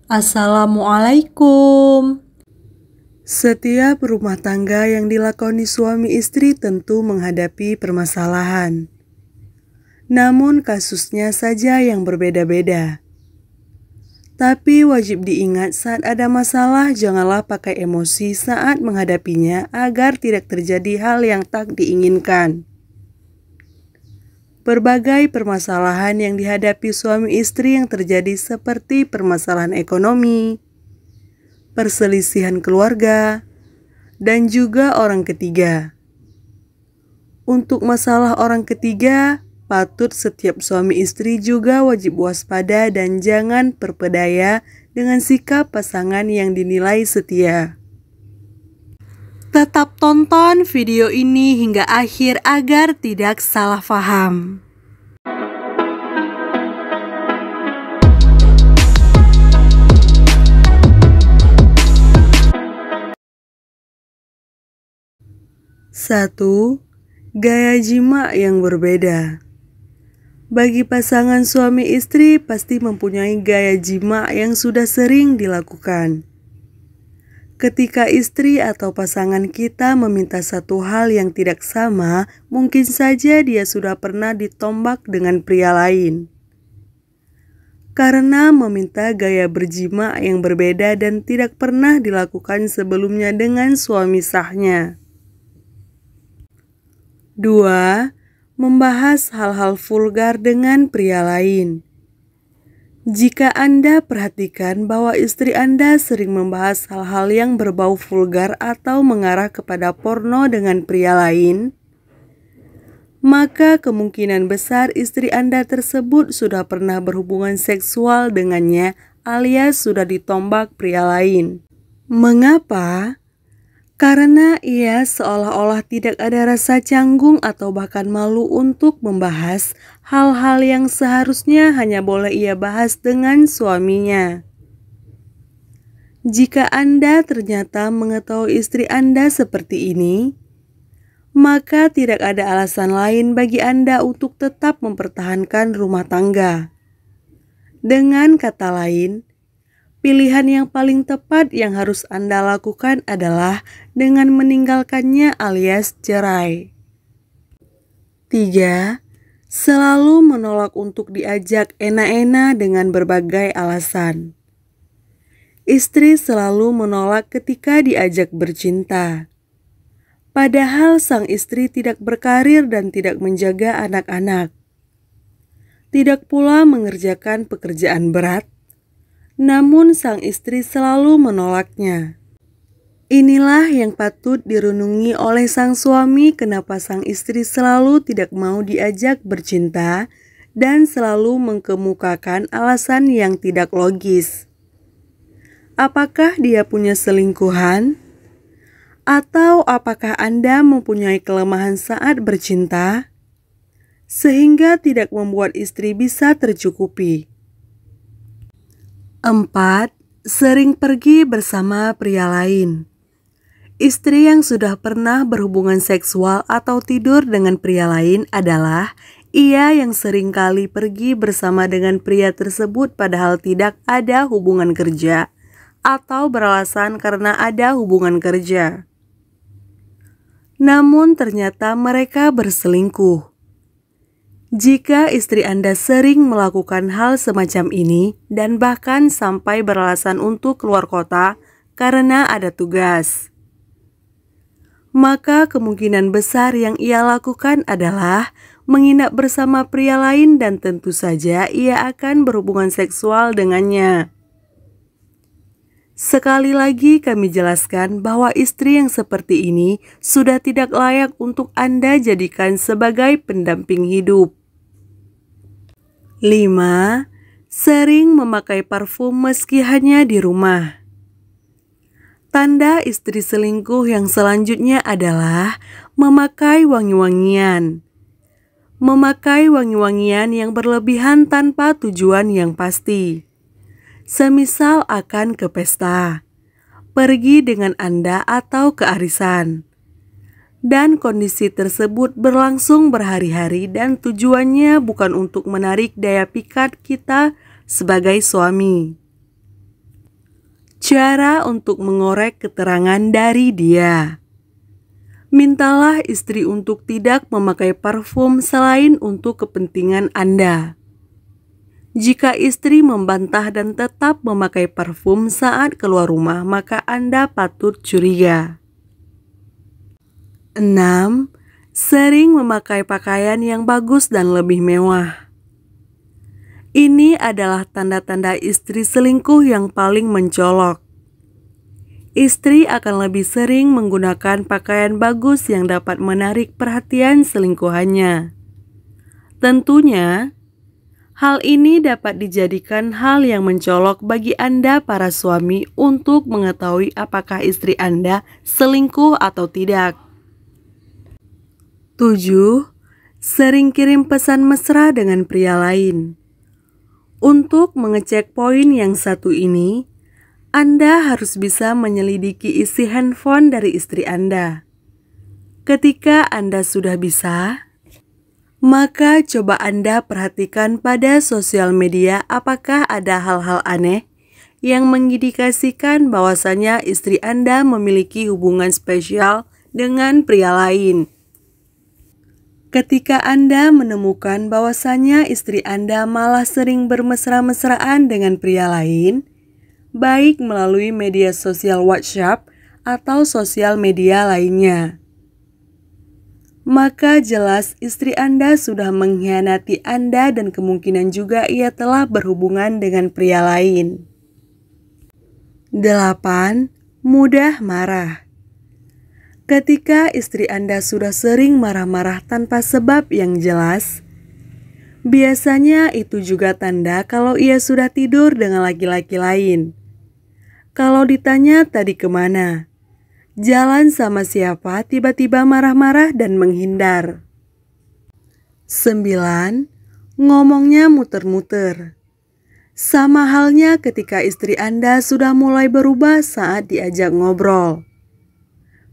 Assalamualaikum. Setiap rumah tangga yang dilakoni suami istri tentu menghadapi permasalahan. Namun kasusnya saja yang berbeda-beda. Tapi wajib diingat saat ada masalah janganlah pakai emosi saat menghadapinya agar tidak terjadi hal yang tak diinginkan. Berbagai permasalahan yang dihadapi suami istri yang terjadi seperti permasalahan ekonomi, perselisihan keluarga, dan juga orang ketiga. Untuk masalah orang ketiga, patut setiap suami istri juga wajib waspada dan jangan terpedaya dengan sikap pasangan yang dinilai setia. Tetap tonton video ini hingga akhir agar tidak salah paham. Satu, gaya jima yang berbeda. Bagi pasangan suami istri pasti mempunyai gaya jima yang sudah sering dilakukan. Ketika istri atau pasangan kita meminta satu hal yang tidak sama, mungkin saja dia sudah pernah ditombak dengan pria lain. Karena meminta gaya berjima yang berbeda dan tidak pernah dilakukan sebelumnya dengan suami sahnya. 2. Membahas hal-hal vulgar dengan pria lain. Jika Anda perhatikan bahwa istri Anda sering membahas hal-hal yang berbau vulgar atau mengarah kepada porno dengan pria lain, maka kemungkinan besar istri Anda tersebut sudah pernah berhubungan seksual dengannya alias sudah ditombak pria lain. Mengapa? Karena ia seolah-olah tidak ada rasa canggung atau bahkan malu untuk membahas hal-hal yang seharusnya hanya boleh ia bahas dengan suaminya. Jika Anda ternyata mengetahui istri Anda seperti ini, maka tidak ada alasan lain bagi Anda untuk tetap mempertahankan rumah tangga. Dengan kata lain, pilihan yang paling tepat yang harus Anda lakukan adalah dengan meninggalkannya alias cerai. 3. Selalu menolak untuk diajak enak-enak dengan berbagai alasan. Istri selalu menolak ketika diajak bercinta. Padahal sang istri tidak berkarir dan tidak menjaga anak-anak. Tidak pula mengerjakan pekerjaan berat. Namun sang istri selalu menolaknya. Inilah yang patut direnungi oleh sang suami kenapa sang istri selalu tidak mau diajak bercinta dan selalu mengemukakan alasan yang tidak logis. Apakah dia punya selingkuhan? Atau apakah Anda mempunyai kelemahan saat bercinta? Sehingga tidak membuat istri bisa tercukupi. 4. Sering pergi bersama pria lain. Istri yang sudah pernah berhubungan seksual atau tidur dengan pria lain adalah ia yang sering kali pergi bersama dengan pria tersebut padahal tidak ada hubungan kerja atau beralasan karena ada hubungan kerja. Namun ternyata mereka berselingkuh. Jika istri Anda sering melakukan hal semacam ini dan bahkan sampai beralasan untuk keluar kota karena ada tugas, maka kemungkinan besar yang ia lakukan adalah menginap bersama pria lain dan tentu saja ia akan berhubungan seksual dengannya. Sekali lagi kami jelaskan bahwa istri yang seperti ini sudah tidak layak untuk Anda jadikan sebagai pendamping hidup. 5. Sering memakai parfum meski hanya di rumah. Tanda istri selingkuh yang selanjutnya adalah memakai wangi-wangian. Memakai wangi-wangian yang berlebihan tanpa tujuan yang pasti. Semisal akan ke pesta, pergi dengan Anda atau ke arisan. Dan kondisi tersebut berlangsung berhari-hari dan tujuannya bukan untuk menarik daya pikat kita sebagai suami. Cara untuk mengorek keterangan dari dia. Mintalah istri untuk tidak memakai parfum selain untuk kepentingan Anda. Jika istri membantah dan tetap memakai parfum saat keluar rumah, maka Anda patut curiga. 6. Sering memakai pakaian yang bagus dan lebih mewah. Ini adalah tanda-tanda istri selingkuh yang paling mencolok. Istri akan lebih sering menggunakan pakaian bagus yang dapat menarik perhatian selingkuhannya. Tentunya, hal ini dapat dijadikan hal yang mencolok bagi Anda para suami untuk mengetahui apakah istri Anda selingkuh atau tidak. 7. Sering kirim pesan mesra dengan pria lain. Untuk mengecek poin yang satu ini, Anda harus bisa menyelidiki isi handphone dari istri Anda. Ketika Anda sudah bisa, maka coba Anda perhatikan pada sosial media apakah ada hal-hal aneh yang mengindikasikan bahwasanya istri Anda memiliki hubungan spesial dengan pria lain. Ketika Anda menemukan bahwasanya istri Anda malah sering bermesra-mesraan dengan pria lain, baik melalui media sosial WhatsApp atau sosial media lainnya, maka jelas istri Anda sudah mengkhianati Anda dan kemungkinan juga ia telah berhubungan dengan pria lain. 8. Mudah marah. Ketika istri Anda sudah sering marah-marah tanpa sebab yang jelas, biasanya itu juga tanda kalau ia sudah tidur dengan laki-laki lain. Kalau ditanya tadi kemana, jalan sama siapa, tiba-tiba marah-marah dan menghindar. 9. Ngomongnya muter-muter. Sama halnya ketika istri Anda sudah mulai berubah saat diajak ngobrol.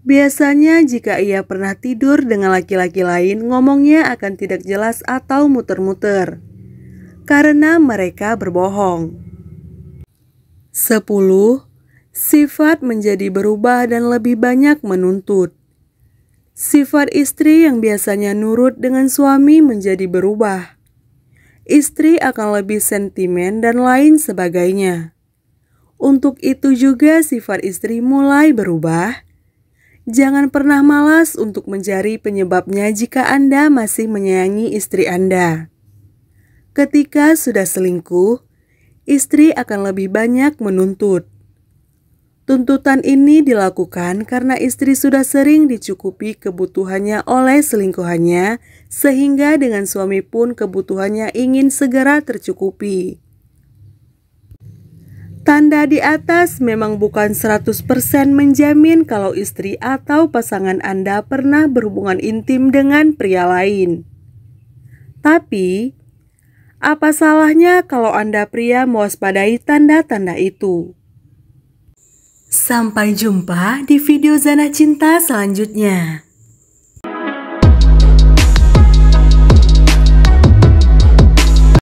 Biasanya jika ia pernah tidur dengan laki-laki lain, ngomongnya akan tidak jelas atau muter-muter, karena mereka berbohong. 10. Sifat menjadi berubah dan lebih banyak menuntut. Sifat istri yang biasanya nurut dengan suami menjadi berubah. Istri akan lebih sentimen dan lain sebagainya. Untuk itu juga sifat istri mulai berubah. Jangan pernah malas untuk mencari penyebabnya jika Anda masih menyayangi istri Anda. Ketika sudah selingkuh, istri akan lebih banyak menuntut. Tuntutan ini dilakukan karena istri sudah sering dicukupi kebutuhannya oleh selingkuhannya, sehingga dengan suami pun kebutuhannya ingin segera tercukupi. Tanda di atas memang bukan 100% menjamin kalau istri atau pasangan Anda pernah berhubungan intim dengan pria lain. Tapi, apa salahnya kalau Anda pria mewaspadai tanda-tanda itu? Sampai jumpa di video Zana Cinta selanjutnya.